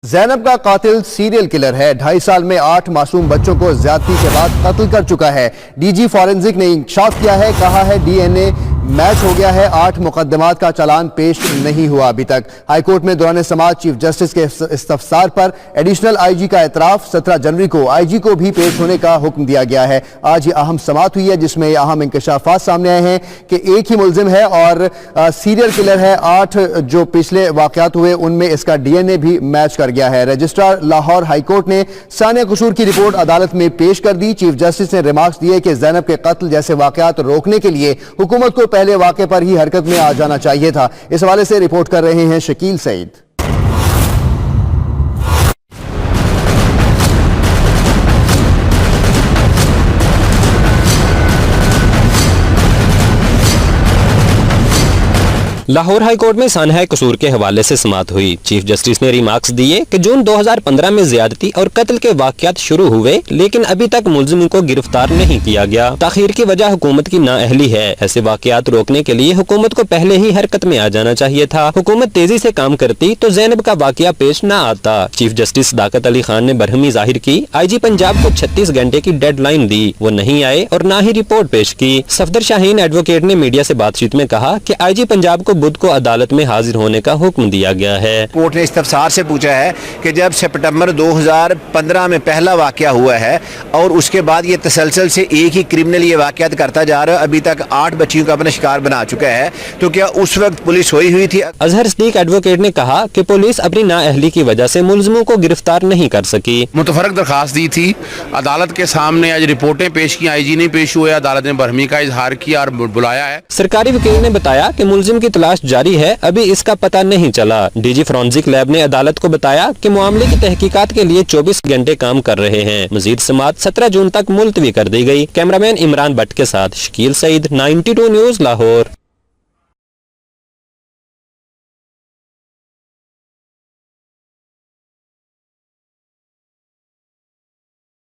ज़ैनब का कातिल serial killer है। 2.5 साल में 8 मासूम बच्चों को ज्यादती के बाद कत्ल कर चुका है। डीजी फॉरेंसिक ने इंकशाफ किया है, कहा है डीएनए मैच हो गया है। 8 मुकदमात का चालान पेश नहीं हुआ अभी तक। हाईकोर्ट में दौरान समाज चीफ जस्टिस के इस्तफसार पर एडिशनल आईजी का एतराफ। 17 जनवरी को आईजी को भी पेश होने का हुक्म दिया गया है। आज ये अहम समाअत हुई है जिसमें अहम इंकशाफात सामने आए हैं कि एक ही मुल्जिम है और सीरियल किलर है। 8 जो पिछले वाकयात हुए उनमें इसका डीएनए भी मैच कर गया है। रजिस्ट्रार लाहौर हाईकोर्ट ने सानिया कसूर की रिपोर्ट अदालत में पेश कर दी। चीफ जस्टिस ने रिमार्क्स दिए कि ज़ैनब के कत्ल जैसे वाकयात रोकने के लिए हुकूमत को पहले वाक़े पर ही हरकत में आ जाना चाहिए था। इस हवाले से रिपोर्ट कर रहे हैं शकील सईद। लाहौर हाईकोर्ट में सानिया कसूर के हवाले से समाअत हुई। चीफ जस्टिस ने रिमार्क्स दिए कि जून 2015 में ज्यादती और कत्ल के वाकयात शुरू हुए लेकिन अभी तक मुल्जिम को गिरफ्तार नहीं किया गया। ताखीर की वजह हुकूमत की नाअहली है। ऐसे वाकयात रोकने के लिए हुकूमत को पहले ही हरकत में आ जाना चाहिए था। हुकूमत तेजी से काम करती तो ज़ैनब का वाकया पेश न आता। चीफ जस्टिस सदाकत अली खान ने बरहमी जाहिर की। आईजी पंजाब को 36 घंटे की डेडलाइन दी, वो नहीं आए और न ही रिपोर्ट पेश की। सफदर शाहीन एडवोकेट ने मीडिया से बातचीत में कहा कि आईजी पंजाब को बुध को अदालत में हाजिर होने का हुक्म दिया गया है। कोर्ट ने इस्तफसार से पूछा है कि जब सितंबर 2015 में पहला वाकया हुआ है और उसके बाद ये तसलसल से एक ही क्रिमिनल ये वाकयात करता जा रहा है, अभी तक 8 बच्चियों का अपना शिकार बना चुका है, तो क्या उस वक्त पुलिस सोई हुई थी? अजहर सदीक एडवोकेट ने कहा कि पुलिस अपनी नाअहली की वजह से मुल्जिमों को गिरफ्तार नहीं कर सकी। मुतफरक दरखास्त दी थी, अदालत के सामने आज रिपोर्टें पेश की, आईजी नहीं पेश हुए, अदालत ने बरहमी का इजहार किया और बुलाया है। सरकारी वकील ने बताया कि मुल्जिम की तलाश जारी है, अभी इसका पता नहीं चला। डीजी फॉरेंसिक लैब ने अदालत को बताया कि मामले की तहकीकात के लिए 24 घंटे काम कर रहे हैं। मजीद समाअत 17 जून तक मुलतवी कर दी गई। कैमरामैन इमरान भट्ट के साथ शकील सईद, 92 न्यूज़ लाहौर।